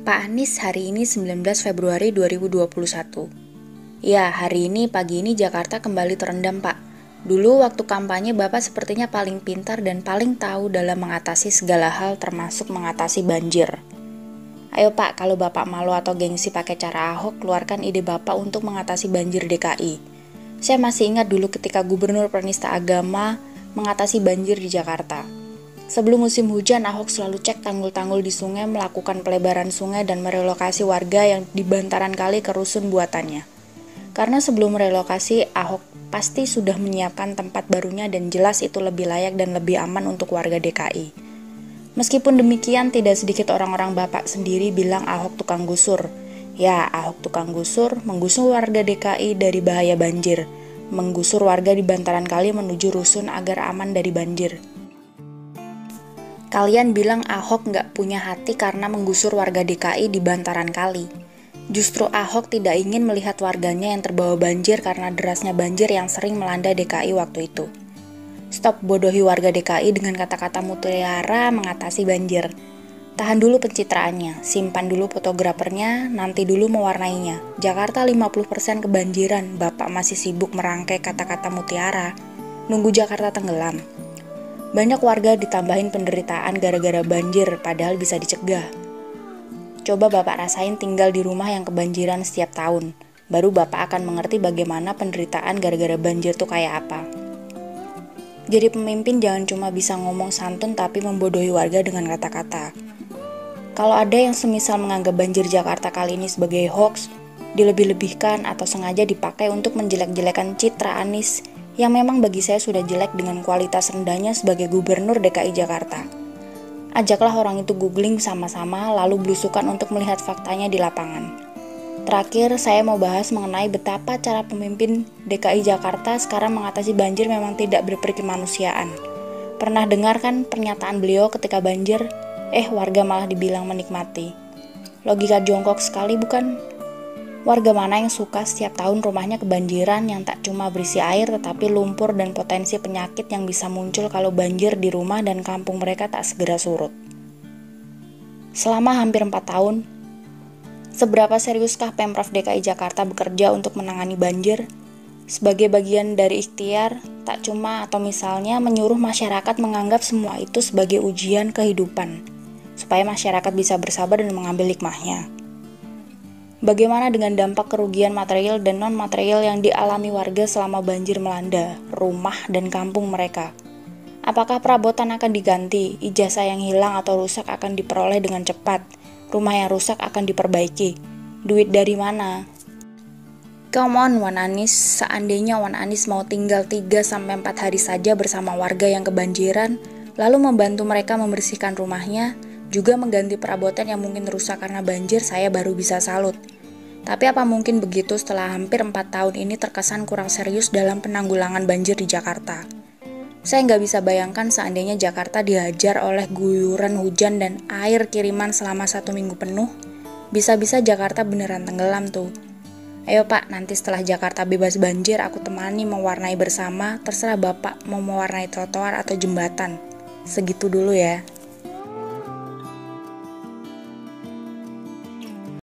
Pak Anies hari ini 19 Februari 2021. Ya, hari ini pagi ini Jakarta kembali terendam, Pak. Dulu waktu kampanye Bapak sepertinya paling pintar dan paling tahu dalam mengatasi segala hal termasuk mengatasi banjir. Ayo Pak, kalau Bapak malu atau gengsi pakai cara Ahok, keluarkan ide Bapak untuk mengatasi banjir DKI. Saya masih ingat dulu ketika Gubernur penista agama mengatasi banjir di Jakarta. Sebelum musim hujan, Ahok selalu cek tanggul-tanggul di sungai, melakukan pelebaran sungai dan merelokasi warga yang di bantaran kali ke rusun buatannya. Karena sebelum relokasi, Ahok pasti sudah menyiapkan tempat barunya dan jelas itu lebih layak dan lebih aman untuk warga DKI. Meskipun demikian, tidak sedikit orang-orang Bapak sendiri bilang Ahok tukang gusur. Ya, Ahok tukang gusur, menggusur warga DKI dari bahaya banjir, menggusur warga di bantaran kali menuju rusun agar aman dari banjir. Kalian bilang Ahok nggak punya hati karena menggusur warga DKI di bantaran kali. Justru Ahok tidak ingin melihat warganya yang terbawa banjir karena derasnya banjir yang sering melanda DKI waktu itu. Stop bodohi warga DKI dengan kata-kata mutiara mengatasi banjir. Tahan dulu pencitraannya, simpan dulu fotografernya, nanti dulu mewarnainya. Jakarta 50% kebanjiran, Bapak masih sibuk merangkai kata-kata mutiara. Nunggu Jakarta tenggelam. Banyak warga ditambahin penderitaan gara-gara banjir, padahal bisa dicegah. Coba Bapak rasain tinggal di rumah yang kebanjiran setiap tahun. Baru Bapak akan mengerti bagaimana penderitaan gara-gara banjir tuh kayak apa. Jadi pemimpin jangan cuma bisa ngomong santun tapi membodohi warga dengan kata-kata. Kalau ada yang semisal menganggap banjir Jakarta kali ini sebagai hoax, dilebih-lebihkan atau sengaja dipakai untuk menjelek-jelekan citra Anies yang memang bagi saya sudah jelek dengan kualitas rendahnya sebagai Gubernur DKI Jakarta. Ajaklah orang itu googling sama-sama lalu belusukan untuk melihat faktanya di lapangan. Terakhir, saya mau bahas mengenai betapa cara pemimpin DKI Jakarta sekarang mengatasi banjir memang tidak berperkemanusiaan. Pernah dengar kan pernyataan beliau ketika banjir, warga malah dibilang menikmati. Logika jongkok sekali bukan? Warga mana yang suka setiap tahun rumahnya kebanjiran yang tak cuma berisi air tetapi lumpur dan potensi penyakit yang bisa muncul kalau banjir di rumah dan kampung mereka tak segera surut. Selama hampir 4 tahun, seberapa seriuskah Pemprov DKI Jakarta bekerja untuk menangani banjir? Sebagai bagian dari ikhtiar, tak cuma atau misalnya menyuruh masyarakat menganggap semua itu sebagai ujian kehidupan, supaya masyarakat bisa bersabar dan mengambil hikmahnya. Bagaimana dengan dampak kerugian material dan non-material yang dialami warga selama banjir melanda rumah dan kampung mereka? Apakah perabotan akan diganti, ijazah yang hilang atau rusak akan diperoleh dengan cepat, rumah yang rusak akan diperbaiki? Duit dari mana? Come on Wan Anies, seandainya Wan Anies mau tinggal 3-4 hari saja bersama warga yang kebanjiran, lalu membantu mereka membersihkan rumahnya, juga mengganti perabotan yang mungkin rusak karena banjir, saya baru bisa salut. Tapi apa mungkin begitu setelah hampir 4 tahun ini terkesan kurang serius dalam penanggulangan banjir di Jakarta? Saya nggak bisa bayangkan seandainya Jakarta dihajar oleh guyuran hujan dan air kiriman selama 1 minggu penuh, bisa-bisa Jakarta beneran tenggelam tuh. Ayo Pak, nanti setelah Jakarta bebas banjir, aku temani mewarnai bersama, terserah Bapak mau mewarnai trotoar atau jembatan. Segitu dulu ya.